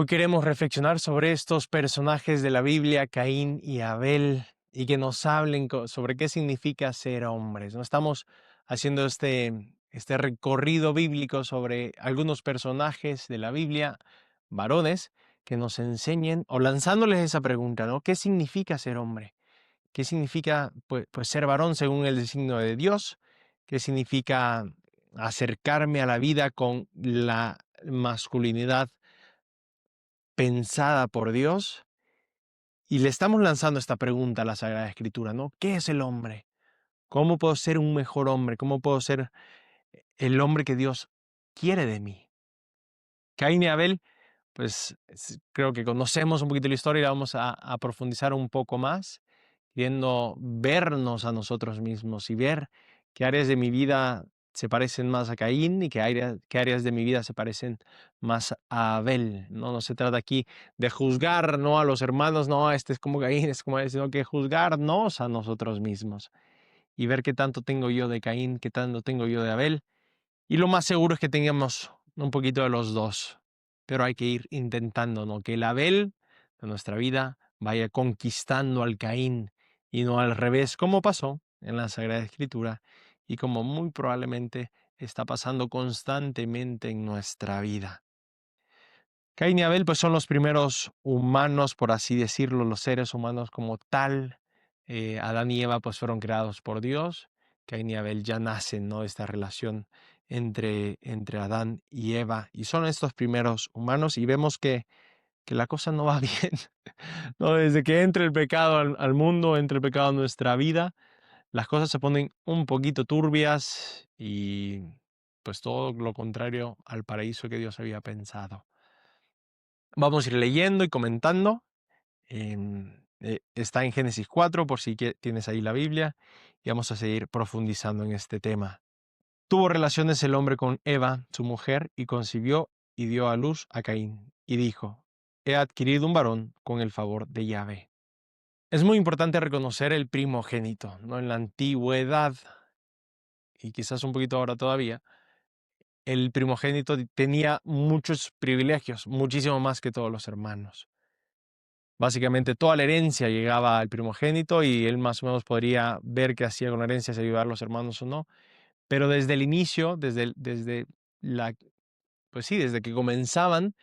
Hoy queremos reflexionar sobre estos personajes de la Biblia, Caín y Abel, y que nos hablen sobre qué significa ser hombres. ¿No? Estamos haciendo este recorrido bíblico sobre algunos personajes de la Biblia, varones, que nos enseñen o lanzándoles esa pregunta, ¿no? ¿Qué significa ser hombre? ¿Qué significa pues ser varón según el designio de Dios? ¿Qué significa acercarme a la vida con la masculinidad pensada por Dios? Y le estamos lanzando esta pregunta a la Sagrada Escritura, ¿no? ¿Qué es el hombre? ¿Cómo puedo ser un mejor hombre? ¿Cómo puedo ser el hombre que Dios quiere de mí? Caín y Abel, pues creo que conocemos un poquito la historia y la vamos a profundizar un poco más, queriendo vernos a nosotros mismos y ver qué áreas de mi vida se parecen más a Caín y qué áreas de mi vida se parecen más a Abel. No, no se trata aquí de juzgar, ¿no? A los hermanos, no, este es como Caín, es como él, sino que juzgarnos a nosotros mismos y ver qué tanto tengo yo de Caín, qué tanto tengo yo de Abel. Y lo más seguro es que tengamos un poquito de los dos, pero hay que ir intentando, ¿no? Que el Abel de nuestra vida vaya conquistando al Caín y no al revés, como pasó en la Sagrada Escritura y como muy probablemente está pasando constantemente en nuestra vida. Caín y Abel pues son los primeros humanos, por así decirlo, los seres humanos como tal. Adán y Eva pues fueron creados por Dios. Caín y Abel ya nacen, ¿no? Esta relación entre Adán y Eva. Y son estos primeros humanos y vemos que la cosa no va bien, ¿no? Desde que entra el pecado al mundo, entra el pecado en nuestra vida, las cosas se ponen un poquito turbias y pues todo lo contrario al paraíso que Dios había pensado. Vamos a ir leyendo y comentando. Está en Génesis 4, por si tienes ahí la Biblia, y vamos a seguir profundizando en este tema. Tuvo relaciones el hombre con Eva, su mujer, y concibió y dio a luz a Caín, y dijo: he adquirido un varón con el favor de Yahvé. Es muy importante reconocer el primogénito, ¿no? En la antigüedad, y quizás un poquito ahora todavía, el primogénito tenía muchos privilegios, muchísimo más que todos los hermanos. Básicamente toda la herencia llegaba al primogénito y él más o menos podría ver qué hacía con la herencia, si ayudar a los hermanos o no. Pero desde el inicio, pues sí, desde que comenzaban,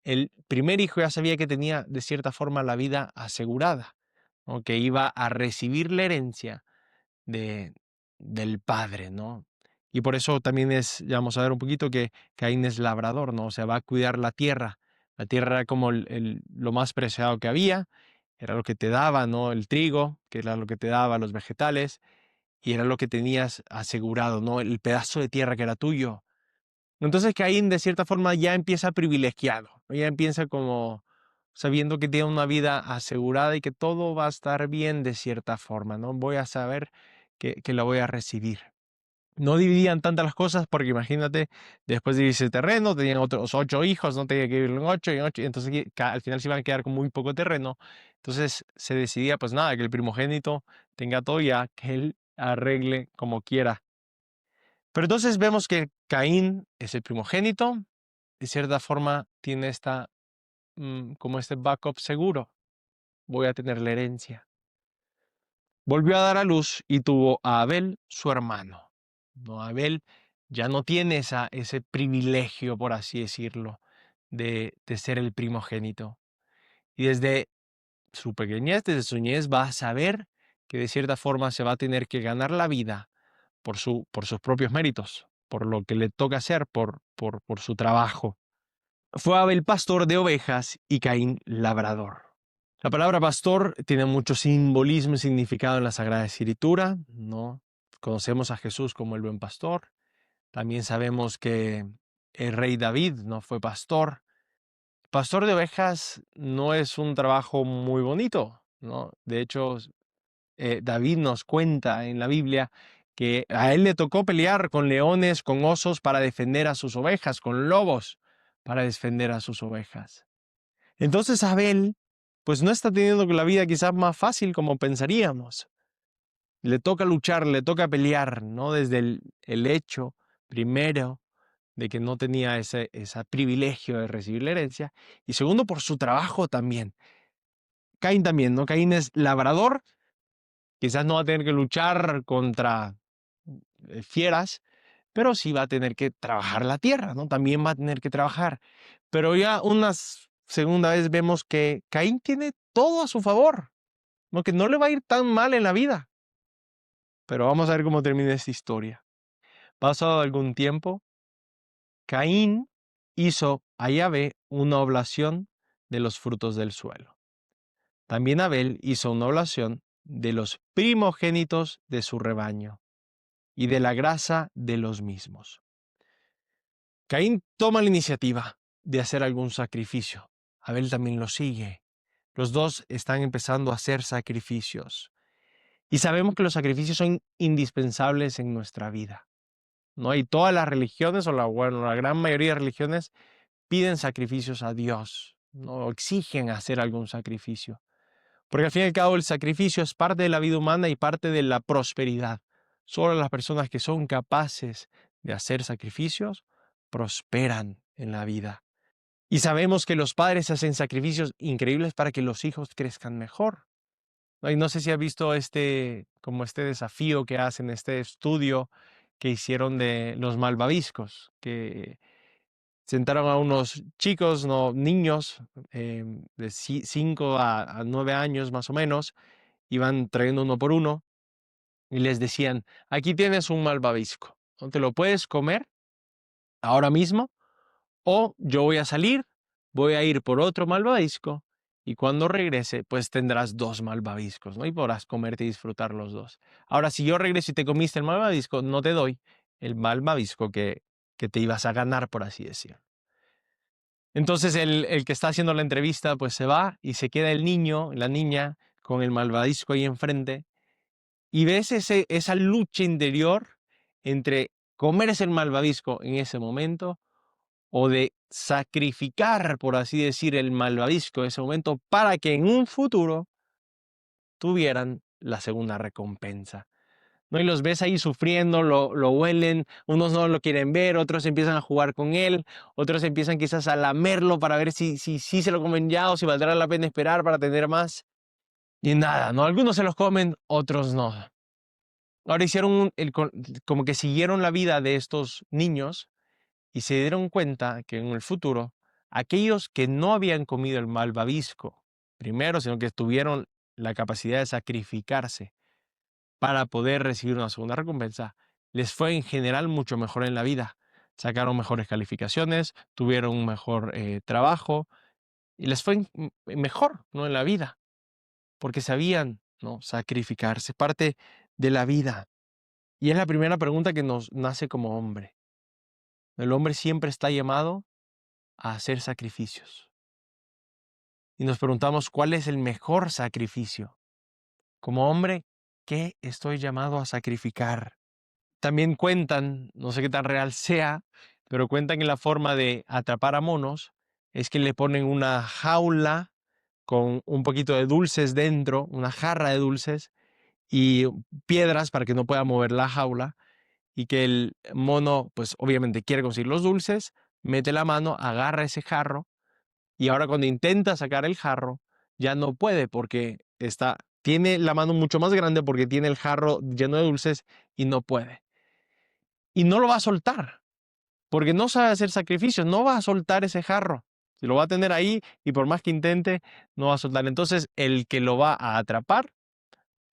el primer hijo ya sabía que tenía de cierta forma la vida asegurada, ¿no? Que iba a recibir la herencia de, del padre, ¿no? Y por eso también ya vamos a ver un poquito que Caín es labrador, ¿no? O sea, va a cuidar la tierra. La tierra era como lo más preciado que había, era lo que te daba, ¿no? El trigo, que era lo que te daba los vegetales, y era lo que tenías asegurado, ¿no? El pedazo de tierra que era tuyo. Entonces Caín de cierta forma ya empieza privilegiado, ¿no? Ya empieza como sabiendo que tiene una vida asegurada y que todo va a estar bien de cierta forma, ¿no? Voy a saber que la voy a recibir. No dividían tantas las cosas porque imagínate, después de ese terreno, tenían otros 8 hijos, no tenía que vivir en 8 y 8, y entonces al final se iban a quedar con muy poco terreno. Entonces se decidía, pues nada, que el primogénito tenga todo ya, que él arregle como quiera. Pero entonces vemos que Caín es el primogénito, de cierta forma tiene como este backup seguro, voy a tener la herencia. Volvió a dar a luz y tuvo a Abel, su hermano. No, Abel ya no tiene ese privilegio, por así decirlo, de ser el primogénito. Y desde su pequeñez, desde su niñez, va a saber que de cierta forma se va a tener que ganar la vida por sus propios méritos, por lo que le toca hacer, por su trabajo. Fue Abel pastor de ovejas y Caín labrador. La palabra pastor tiene mucho simbolismo y significado en la Sagrada Escritura, ¿no? Conocemos a Jesús como el buen pastor. También sabemos que el rey David, ¿no? Fue pastor. Pastor de ovejas no es un trabajo muy bonito, ¿no? De hecho, David nos cuenta en la Biblia que a él le tocó pelear con leones, con osos para defender a sus ovejas, con lobos para defender a sus ovejas. Entonces Abel, pues no está teniendo la vida quizás más fácil como pensaríamos. Le toca luchar, le toca pelear, ¿no? Desde el hecho primero de que no tenía ese privilegio de recibir la herencia. Y segundo, por su trabajo también. Caín también, ¿no? Caín es labrador, quizás no va a tener que luchar contra fieras, pero sí va a tener que trabajar la tierra, ¿no? También va a tener que trabajar. Pero ya una segunda vez vemos que Caín tiene todo a su favor, ¿no? Que no le va a ir tan mal en la vida. Pero vamos a ver cómo termina esta historia. Pasado algún tiempo, Caín hizo a Yahvé una oblación de los frutos del suelo. También Abel hizo una oblación de los primogénitos de su rebaño y de la grasa de los mismos. Caín toma la iniciativa de hacer algún sacrificio. Abel también lo sigue. Los dos están empezando a hacer sacrificios. Y sabemos que los sacrificios son indispensables en nuestra vida. No hay todas las religiones, o la gran mayoría de religiones piden sacrificios a Dios, no exigen hacer algún sacrificio. Porque al fin y al cabo el sacrificio es parte de la vida humana y parte de la prosperidad. Solo las personas que son capaces de hacer sacrificios prosperan en la vida. Y sabemos que los padres hacen sacrificios increíbles para que los hijos crezcan mejor. Y no sé si has visto como este desafío que hacen, este estudio que hicieron de los malvaviscos, que sentaron a unos chicos, no, niños, de 5 a 9 años más o menos, iban trayendo uno por uno y les decían, aquí tienes un malvavisco, ¿no? Te lo puedes comer ahora mismo o yo voy a salir, voy a ir por otro malvavisco y cuando regrese pues tendrás 2 malvaviscos, ¿no? Y podrás comerte y disfrutar los dos. Ahora, si yo regreso y te comiste el malvavisco, no te doy el malvavisco que te ibas a ganar, por así decirlo. Entonces el que está haciendo la entrevista pues se va y se queda el niño, la niña, con el malvavisco ahí enfrente y ves esa lucha interior entre comerse el malvavisco en ese momento o de sacrificar, por así decir, el malvavisco en ese momento para que en un futuro tuvieran la segunda recompensa. ¿No? Y los ves ahí sufriendo, lo huelen, unos no lo quieren ver, otros empiezan a jugar con él, otros empiezan quizás a lamerlo para ver si se lo comen ya o si valdrá la pena esperar para tener más. Y nada, ¿no? Algunos se los comen, otros no. Ahora hicieron como que siguieron la vida de estos niños y se dieron cuenta que en el futuro, aquellos que no habían comido el malvavisco primero, sino que tuvieron la capacidad de sacrificarse para poder recibir una segunda recompensa, les fue en general mucho mejor en la vida. Sacaron mejores calificaciones, tuvieron un mejor trabajo y les fue mejor, ¿no? En la vida, porque sabían, ¿no? Sacrificarse, parte de la vida. Y es la primera pregunta que nos nace como hombre. El hombre siempre está llamado a hacer sacrificios. Y nos preguntamos, ¿cuál es el mejor sacrificio? Como hombre, ¿qué estoy llamado a sacrificar? También cuentan, no sé qué tan real sea, pero cuentan que la forma de atrapar a monos es que le ponen una jaula con un poquito de dulces dentro, una jarra de dulces y piedras para que no pueda mover la jaula y que el mono, pues obviamente quiere conseguir los dulces, mete la mano, agarra ese jarro y ahora cuando intenta sacar el jarro ya no puede porque tiene la mano mucho más grande porque tiene el jarro lleno de dulces y no puede. Y no lo va a soltar, porque no sabe hacer sacrificios, no va a soltar ese jarro. Si lo va a tener ahí y por más que intente, no va a soltar. Entonces, el que lo va a atrapar,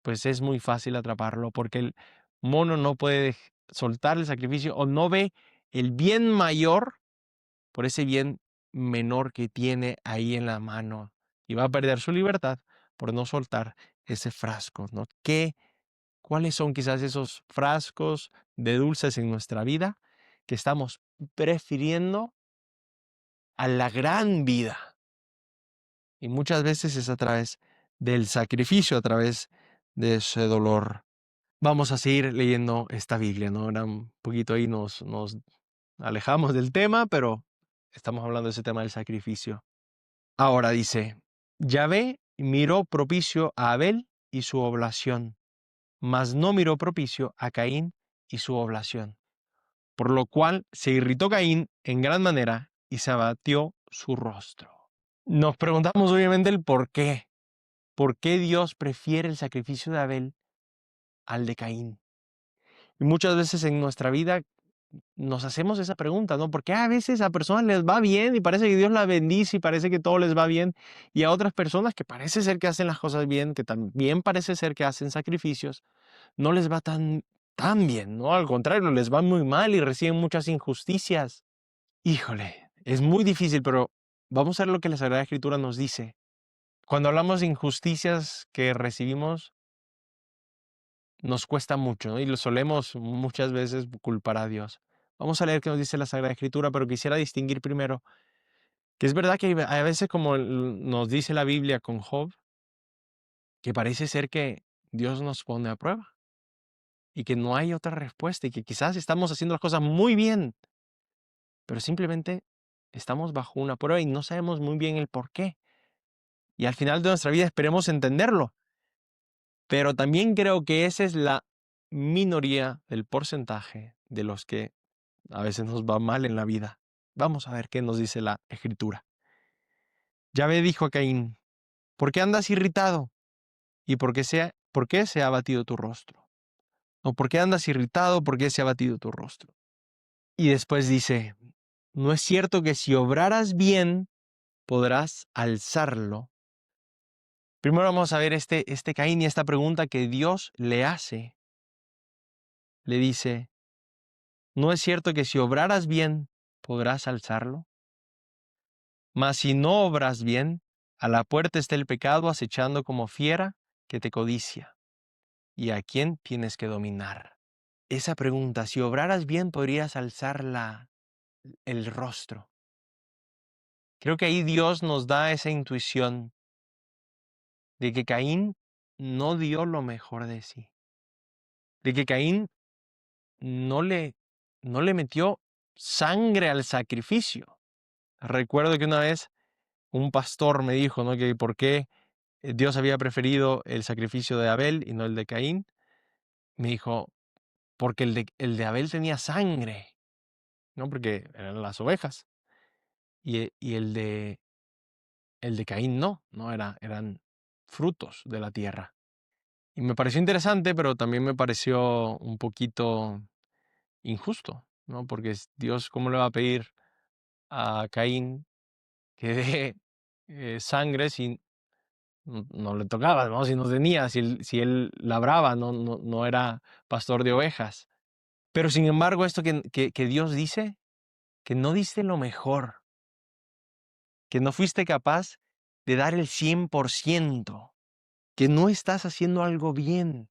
pues es muy fácil atraparlo, porque el mono no puede soltar el sacrificio o no ve el bien mayor por ese bien menor que tiene ahí en la mano. Y va a perder su libertad por no soltar ese frasco, ¿no? ¿Cuáles son quizás esos frascos de dulces en nuestra vida que estamos prefiriendo a la gran vida? Y muchas veces es a través del sacrificio, a través de ese dolor. Vamos a seguir leyendo esta Biblia, ¿no? Ahora un poquito ahí nos alejamos del tema, pero estamos hablando de ese tema del sacrificio. Ahora dice, Yahvé miró propicio a Abel y su oblación, mas no miró propicio a Caín y su oblación. por lo cual se irritó Caín en gran manera y se abatió su rostro. Nos preguntamos obviamente el por qué. ¿Por qué Dios prefiere el sacrificio de Abel al de Caín? Y muchas veces en nuestra vida nos hacemos esa pregunta, ¿no? Porque a veces a personas les va bien y parece que Dios la bendice y parece que todo les va bien, y a otras personas que parece ser que hacen las cosas bien, que también parece ser que hacen sacrificios, no les va tan bien, ¿no? Al contrario, les va muy mal y reciben muchas injusticias. Híjole, es muy difícil, pero vamos a ver lo que la Sagrada Escritura nos dice. Cuando hablamos de injusticias que recibimos, nos cuesta mucho, ¿no? Y lo solemos muchas veces culpar a Dios. Vamos a leer qué nos dice la Sagrada Escritura, pero quisiera distinguir primero que es verdad que hay veces, como nos dice la Biblia con Job, que parece ser que Dios nos pone a prueba y que no hay otra respuesta y que quizás estamos haciendo las cosas muy bien, pero simplemente estamos bajo una prueba y no sabemos muy bien el por qué. Y al final de nuestra vida esperemos entenderlo. Pero también creo que esa es la minoría del porcentaje de los que a veces nos va mal en la vida. Vamos a ver qué nos dice la Escritura. Yahvé dijo a Caín: ¿por qué andas irritado? ¿Y por qué se ha abatido tu rostro? ¿O por qué andas irritado? ¿Por qué se ha abatido tu rostro? Y después dice: ¿no es cierto que si obraras bien, podrás alzarlo? Primero vamos a ver este Caín y esta pregunta que Dios le hace. Le dice: ¿no es cierto que si obraras bien, podrás alzarlo? Mas si no obras bien, a la puerta está el pecado acechando como fiera que te codicia. ¿Y a quién tienes que dominar? Esa pregunta, si obraras bien, podrías alzar el rostro. Creo que ahí Dios nos da esa intuición de que Caín no dio lo mejor de sí. De que Caín no le metió sangre al sacrificio. Recuerdo que una vez un pastor me dijo, ¿no?, que por qué Dios había preferido el sacrificio de Abel y no el de Caín. Me dijo: porque el de Abel tenía sangre, ¿no? Porque eran las ovejas. Y el de Caín no eran frutos de la tierra. Y me pareció interesante, pero también me pareció un poquito injusto, ¿no? Porque Dios, ¿cómo le va a pedir a Caín que dé sangre si no le tocaba, ¿no? Si no tenía, si él labraba, no era pastor de ovejas? Pero sin embargo, esto que Dios dice, que no diste lo mejor, que no fuiste capaz de dar el 100%, que no estás haciendo algo bien.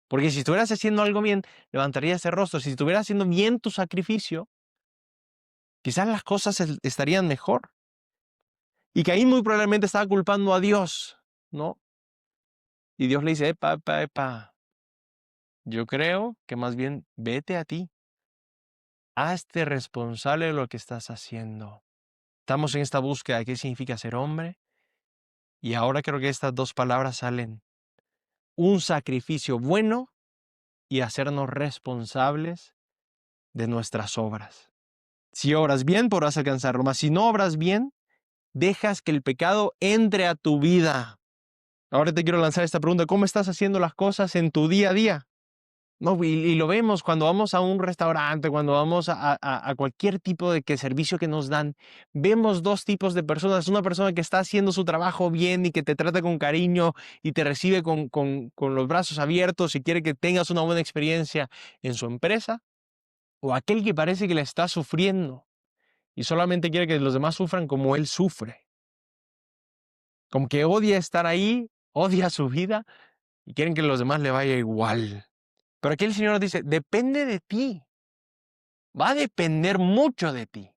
Porque si estuvieras haciendo algo bien, levantarías el rostro. Si estuvieras haciendo bien tu sacrificio, quizás las cosas estarían mejor. Y Caín muy probablemente estaba culpando a Dios, ¿no? Y Dios le dice: epa, epa, epa, yo creo que más bien vete a ti. Hazte responsable de lo que estás haciendo. Estamos en esta búsqueda de qué significa ser hombre. Y ahora creo que estas dos palabras salen: un sacrificio bueno y hacernos responsables de nuestras obras. Si obras bien, podrás alcanzarlo, mas si no obras bien, dejas que el pecado entre a tu vida. Ahora te quiero lanzar esta pregunta: ¿cómo estás haciendo las cosas en tu día a día? No, y lo vemos cuando vamos a un restaurante, cuando vamos a cualquier tipo de servicio que nos dan. Vemos dos tipos de personas: una persona que está haciendo su trabajo bien y que te trata con cariño y te recibe con los brazos abiertos y quiere que tengas una buena experiencia en su empresa, o aquel que parece que le está sufriendo y solamente quiere que los demás sufran como él sufre. Como que odia estar ahí, odia su vida y quieren que a los demás le vaya igual. Pero aquí el Señor nos dice: depende de ti. Va a depender mucho de ti.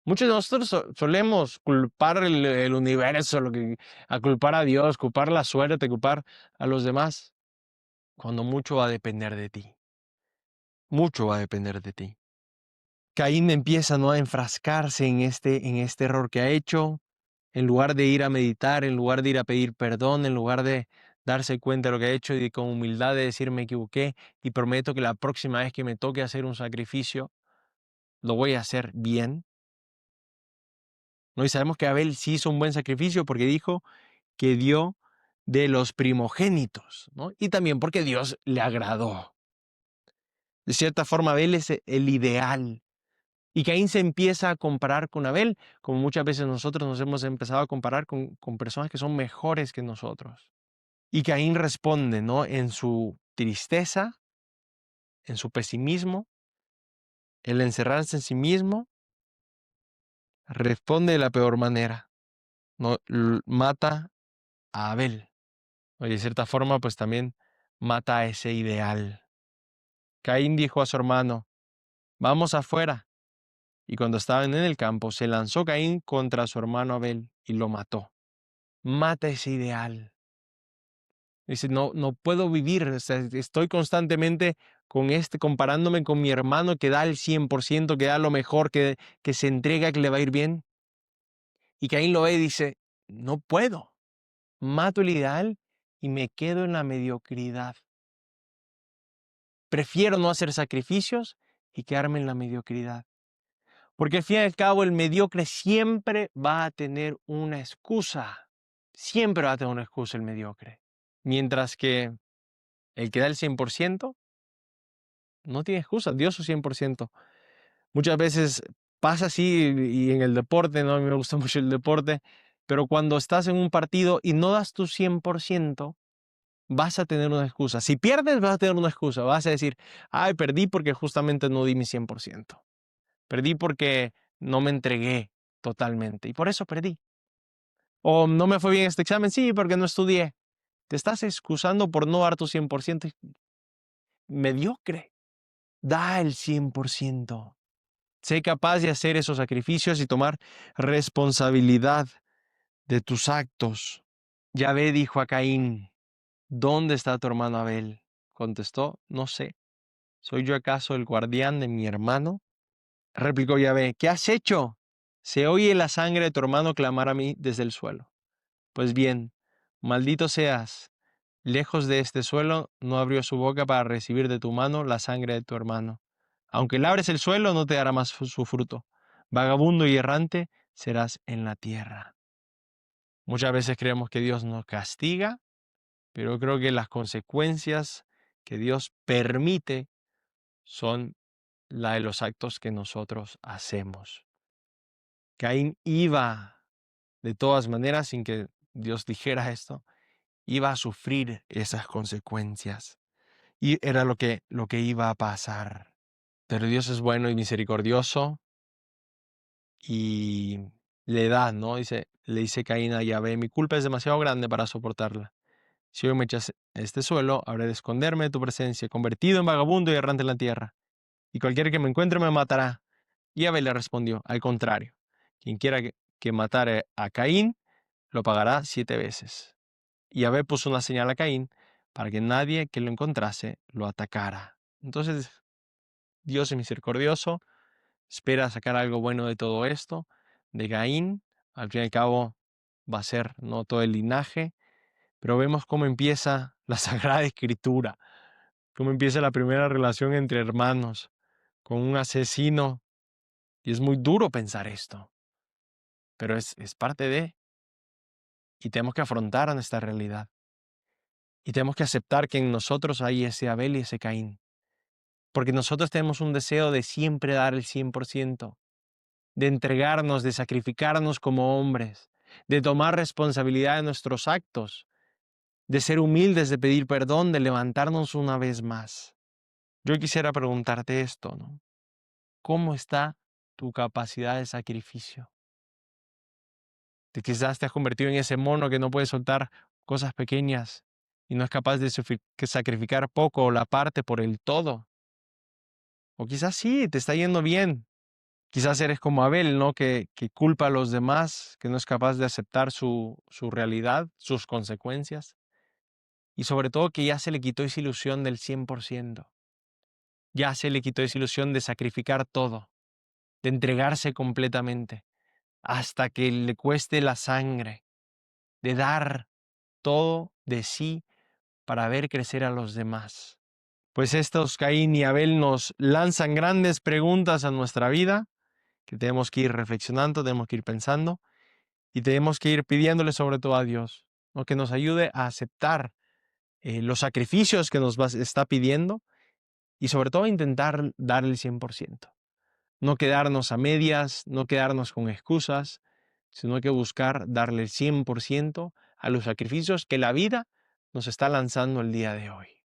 Muchos de nosotros solemos culpar el universo, a culpar a Dios, culpar la suerte, culpar a los demás, cuando mucho va a depender de ti. Mucho va a depender de ti. Caín empieza, ¿no?, a enfrascarse en este error que ha hecho. En lugar de ir a meditar, en lugar de ir a pedir perdón, en lugar de darse cuenta de lo que ha hecho y con humildad de decir me equivoqué y prometo que la próxima vez que me toque hacer un sacrificio, lo voy a hacer bien. ¿No? Y sabemos que Abel sí hizo un buen sacrificio porque dijo que dio de los primogénitos, ¿no? Y también porque Dios le agradó. De cierta forma, Abel es el ideal. Y Caín se empieza a comparar con Abel, como muchas veces nosotros nos hemos empezado a comparar con personas que son mejores que nosotros. Y Caín responde, ¿no? En su tristeza, en su pesimismo, el encerrarse en sí mismo, responde de la peor manera, ¿no? Mata a Abel. Y de cierta forma, pues también mata a ese ideal. Caín dijo a su hermano, vamos afuera. Y cuando estaban en el campo, se lanzó Caín contra su hermano Abel y lo mató. Mata ese ideal. Dice, no, no puedo vivir, o sea, estoy constantemente comparándome con mi hermano que da el 100%, que da lo mejor, que se entrega, que le va a ir bien. Y Caín lo ve y dice, no puedo. Mato el ideal y me quedo en la mediocridad. Prefiero no hacer sacrificios y quedarme en la mediocridad. Porque al fin y al cabo el mediocre siempre va a tener una excusa. Siempre va a tener una excusa el mediocre. Mientras que el que da el 100% no tiene excusa, dio su 100%. Muchas veces pasa así y en el deporte, ¿no? A mí me gusta mucho el deporte, pero cuando estás en un partido y no das tu 100%, vas a tener una excusa. Si pierdes, vas a tener una excusa. Vas a decir, ay, perdí porque justamente no di mi 100%. Perdí porque no me entregué totalmente y por eso perdí. O no me fue bien este examen, sí, porque no estudié. Te estás excusando por no dar tu 100%. Mediocre. Da el 100%. Sé capaz de hacer esos sacrificios y tomar responsabilidad de tus actos. Yahvé dijo a Caín, ¿dónde está tu hermano Abel? Contestó, no sé. ¿Soy yo acaso el guardián de mi hermano? Replicó Yahvé, ¿qué has hecho? Se oye la sangre de tu hermano clamar a mí desde el suelo. Pues bien, maldito seas. Lejos de este suelo no abrió su boca para recibir de tu mano la sangre de tu hermano. Aunque labres el suelo, no te dará más su fruto. Vagabundo y errante serás en la tierra. Muchas veces creemos que Dios nos castiga, pero creo que las consecuencias que Dios permite son la de los actos que nosotros hacemos. Caín iba, de todas maneras, sin que Dios dijera esto, iba a sufrir esas consecuencias. Y era lo que iba a pasar. Pero Dios es bueno y misericordioso y le da, ¿no? Le dice Caín a Yahvé, mi culpa es demasiado grande para soportarla. Si hoy me echas a este suelo, habré de esconderme de tu presencia, convertido en vagabundo y errante en la tierra. Y cualquiera que me encuentre me matará. Y Yahvé le respondió, al contrario, quien quiera que matare a Caín, lo pagará 7 veces. Y Yahvé puso una señal a Caín para que nadie que lo encontrase lo atacara. Entonces, Dios es misericordioso, espera sacar algo bueno de todo esto, de Caín, al fin y al cabo va a ser no todo el linaje, pero vemos cómo empieza la Sagrada Escritura, cómo empieza la primera relación entre hermanos, con un asesino, y es muy duro pensar esto, pero es parte de, y tenemos que afrontar a nuestra realidad, y tenemos que aceptar que en nosotros hay ese Abel y ese Caín, porque nosotros tenemos un deseo de siempre dar el 100%, de entregarnos, de sacrificarnos como hombres, de tomar responsabilidad de nuestros actos, de ser humildes, de pedir perdón, de levantarnos una vez más. Yo quisiera preguntarte esto, ¿no? ¿Cómo está tu capacidad de sacrificio? Quizás te has convertido en ese mono que no puede soltar cosas pequeñas y no es capaz de sacrificar poco o la parte por el todo. O quizás sí, te está yendo bien. Quizás eres como Abel, ¿no? Que culpa a los demás, que no es capaz de aceptar su realidad, sus consecuencias. Y sobre todo que ya se le quitó esa ilusión del 100%. Ya se le quitó esa ilusión de sacrificar todo, de entregarse completamente, hasta que le cueste la sangre, de dar todo de sí para ver crecer a los demás. Pues estos Caín y Abel nos lanzan grandes preguntas a nuestra vida que tenemos que ir reflexionando, tenemos que ir pensando y tenemos que ir pidiéndole sobre todo a Dios, ¿no? Que nos ayude a aceptar los sacrificios que está pidiendo y sobre todo a intentar dar el 100%. No quedarnos a medias, no quedarnos con excusas, sino que buscar darle el 100% a los sacrificios que la vida nos está lanzando el día de hoy.